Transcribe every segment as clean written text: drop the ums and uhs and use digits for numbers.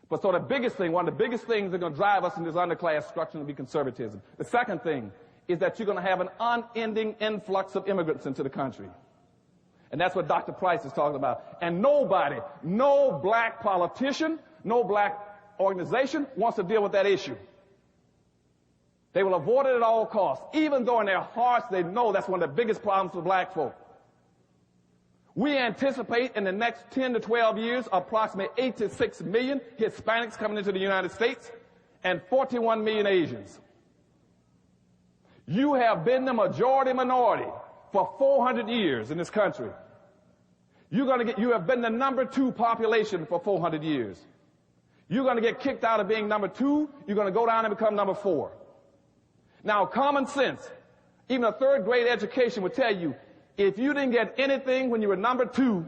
But so the biggest thing, one of the biggest things that are going to drive us in this underclass structure will be conservatism. The second thing is that you're going to have an unending influx of immigrants into the country. And that's what Dr. Price is talking about. And nobody, no black politician, no black organization wants to deal with that issue. They will avoid it at all costs, even though in their hearts they know that's one of the biggest problems for black folk. We anticipate in the next 10 to 12 years approximately 8 to 6 million Hispanics coming into the United States and 41 million Asians. You have been the majority minority for 400 years in this country. You have been the number 2 population for 400 years. You're going to get kicked out of being number 2. You're going to go down and become number 4. Now, common sense, even a third grade education would tell you, if you didn't get anything when you were number 2,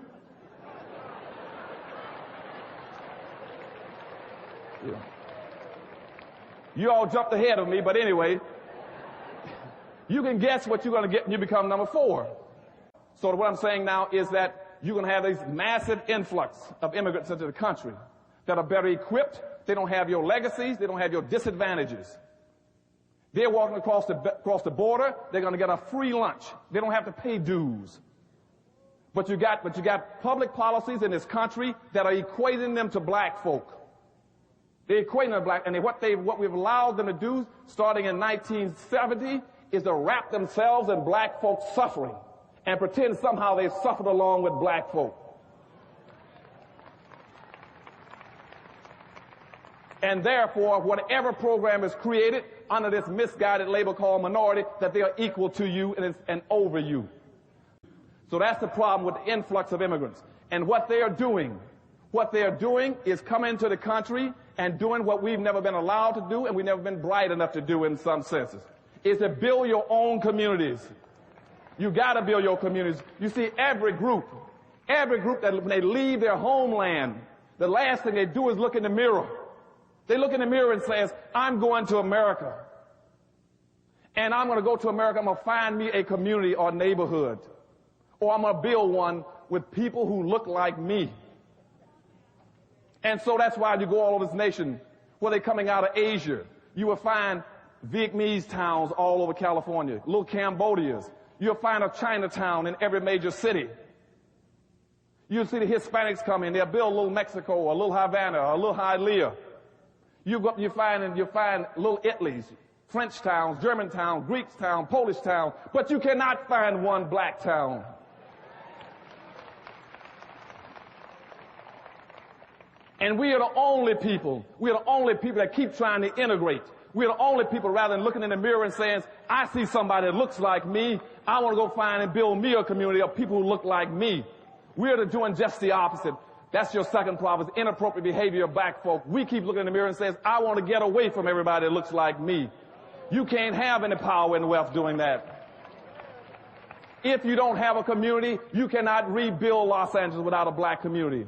you all jumped ahead of me, but anyway, you can guess what you're going to get when you become number 4. So what I'm saying now is that you're going to have this massive influx of immigrants into the country that are better equipped. They don't have your legacies. They don't have your disadvantages. They're walking across the border. They're going to get a free lunch. They don't have to pay dues. But you got public policies in this country that are equating them to black folk. They're equating them to black, and what we've allowed them to do starting in 1970 is to wrap themselves in black folks' suffering and pretend somehow they suffered along with black folk. And therefore, whatever program is created under this misguided label called minority, that they are equal to you and over you. So that's the problem with the influx of immigrants. And what they are doing is coming into the country and doing what we've never been allowed to do and we've never been bright enough to do in some senses, is to build your own communities. You got to build your communities. You see, every group that when they leave their homeland, the last thing they do is look in the mirror. They look in the mirror and says, I'm going to America. And I'm going to go to America. I'm going to find me a community or neighborhood. Or I'm going to build one with people who look like me. And so that's why you go all over this nation, where they're coming out of Asia. You will find Vietnamese towns all over California, little Cambodias. You'll find a Chinatown in every major city. You'll see the Hispanics come in. They'll build a little Mexico, or a little Havana, or a little Hialeah. You find little Italys, French towns, German town, Greek town, Polish town, but you cannot find one black town. And we are the only people that keep trying to integrate. We are the only people, rather than looking in the mirror and saying, I see somebody that looks like me, I want to go find and build me a community of people who look like me. We are doing just the opposite. That's your second problem, is inappropriate behavior of black folk. We keep looking in the mirror and says, I want to get away from everybody that looks like me. You can't have any power and wealth doing that. If you don't have a community, you cannot rebuild Los Angeles without a black community.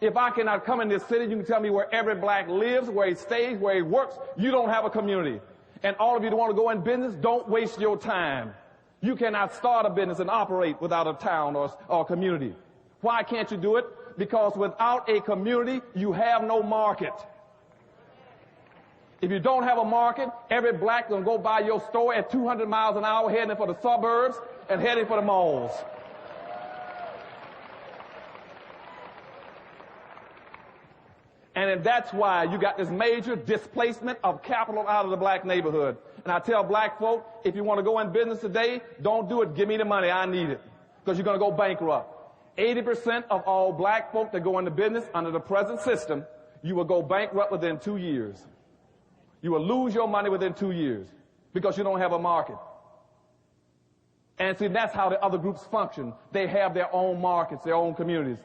If I cannot come in this city, you can tell me where every black lives, where he stays, where he works. You don't have a community. And all of you that want to go in business, don't waste your time. You cannot start a business and operate without a town or a community. Why can't you do it? Because without a community, you have no market. If you don't have a market, every black is going to go by your store at 200 miles an hour heading for the suburbs and heading for the malls. And that's why you got this major displacement of capital out of the black neighborhood. And I tell black folk, if you want to go in business today, don't do it. Give me the money. I need it. Because you're going to go bankrupt. 80% of all black folk that go into business under the present system, you will go bankrupt within 2 years. You will lose your money within 2 years because you don't have a market. And see, that's how the other groups function. They have their own markets, their own communities.